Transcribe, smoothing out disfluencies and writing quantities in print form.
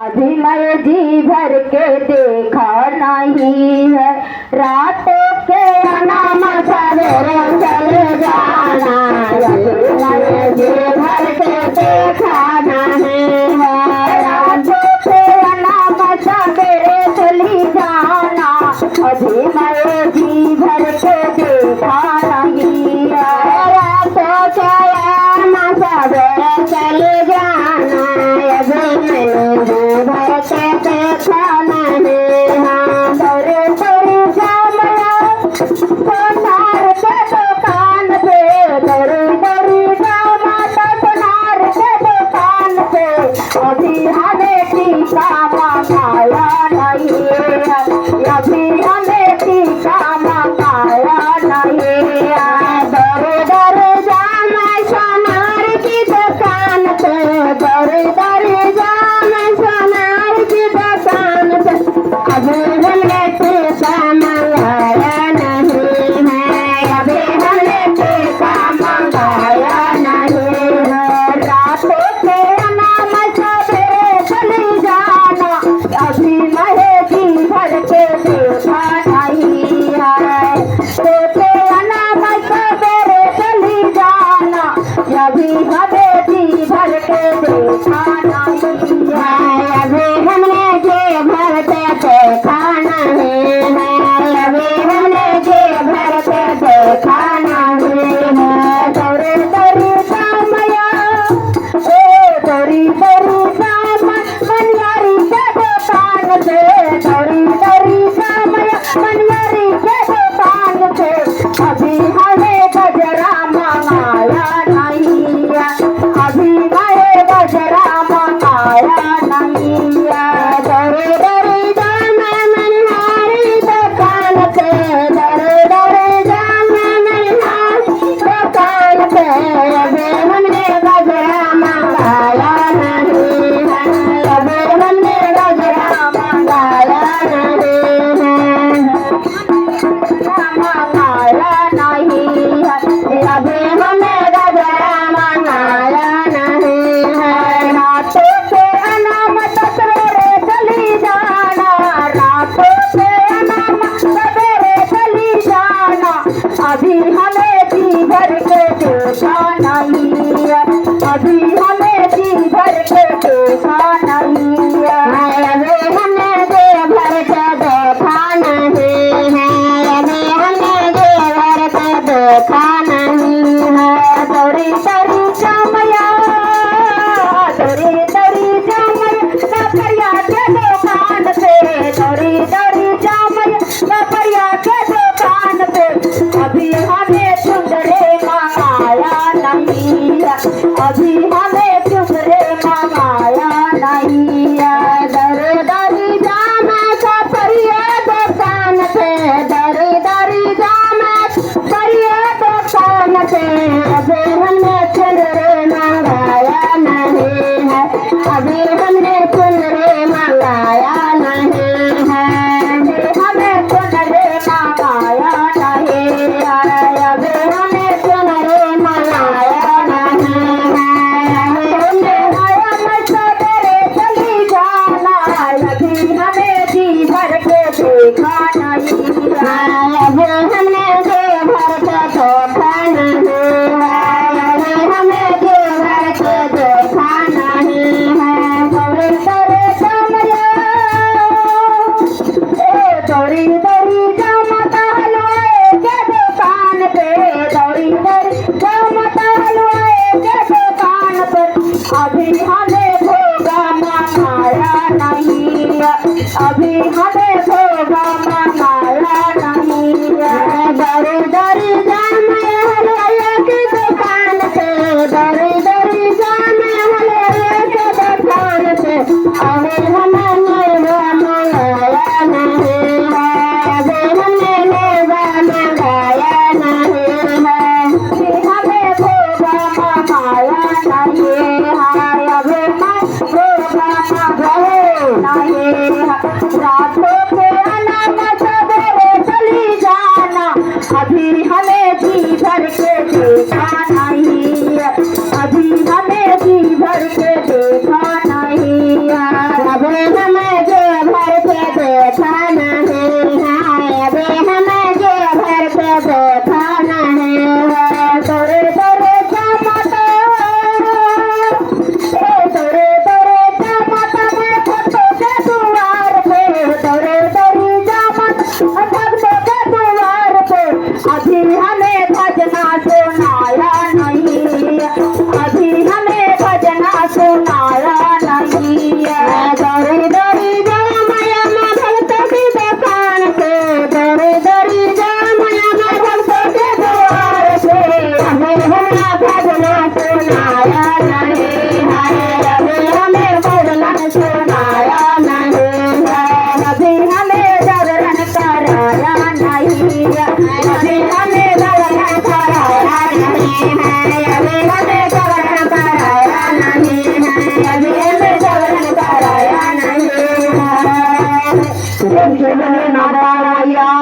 अभी मैं जी भर के देखा नहीं है, रातों के नाम सवेरे चले जाना। अभी मैं जी भर के देखा नहीं है, रातों के नाम सवेरे चली जाना। अभी मैं जी भर के देखा नहीं है, रातों के नाम सवेरे चले जाना। अभी अभी हमें टीका मंगाया नहीं है, अभी हमें टीका मंगाया नहीं है। दर दर जाम सोनार की दुकान पे, दर दर जाम सोनार की दुकान पे। अभी हमें टीका मंगाया नहीं है, अभी हमें टीका मंगाया नहीं है। रातों के अभी मैं जी भर के देखा नहीं है, सोचे अनाम सवेरे चली जाना। अभी हमें जी भर के देखा नहीं है, अभी हमने जी भर के देखा नहीं है, अभी हमने जी भर के देखा नहीं है। दौरे दौरी सामया दौरी दौरी साम मनवारी दौरी दौरी समय मनवारी के दुकान पे। अभी हमें गजरा मंगाया नहीं है, अभी मैं गजरा मंगाया नहीं है। दौरी दौरी जाम मनवारी दुकान पे, दौरी दौरी जाम मनवारी दुकान पे। अभी हमने गजरा मंगाया नहीं है, अभी हमने गजरा मंगाया नहीं है, अभी हमें गजरा मंगाया नहीं है। रातों से अनाम सवेरे चली जाना, रातों से अनाम सवेरे चली जाना। अभी हमें जी भर के देखा नहीं है, अभी हमें जी भर के देखा नहीं है, अभी हमें जी भर के देखा नहीं है, अभी हमें जी भर के देखा नहीं है। दौरी दौरी जामया दौरी दौरी जामया नफरिया के दुकान पे, दौरी दौरी जामया नफरिया के दुकान पे। अभी हमें चुंदरे मंगाया नहीं है, अभी हमें चुंदरे मंगाया नहीं है। दर दरी जाम सफरिया दुकान पे, दर दरी जाम सफरिया दुकान पे। अभी हमने चुंदरे मंगाया नहीं है, अभी हमने चुंदरे मंगाया नहीं है, हमें चुंदरे मंगाया नहीं है, अभी हमें चुंदरे मंगाया नहीं है। सवेरे चली जाना, अभी हमें जी भर के देखा नहीं है, अभी हमने जी भर के देखा नहीं है, अभी हमें जी भर के देखा नहीं है। दौरी दौरी जामया दौरी दौरी जामता हलवाए के दुकान पे, दौरी दौरी जामता हलवाए के दुकान पे। अभी हमें भोगा मंगाया नहीं है, अभी हमें भोगा मंगाया नहीं है। दौरी दौरी जामया हलवाए के दुकान पे, दौरी दौरी जामया हलवाए के दुकान पे। अभी हमें भोगा मंगाया नहीं है, अभी हमें भोगा मंगाया नहीं है, अभी हमें भोगा मंगाया नहीं है, अभी मैं भोगा मंगाया नहीं है। रातों के अनाम सवेरे चली जाना, अभी हमें जी भर के देखा नहीं है, अभी हमें जी भर के देखा नहीं है। टेंशन न पाया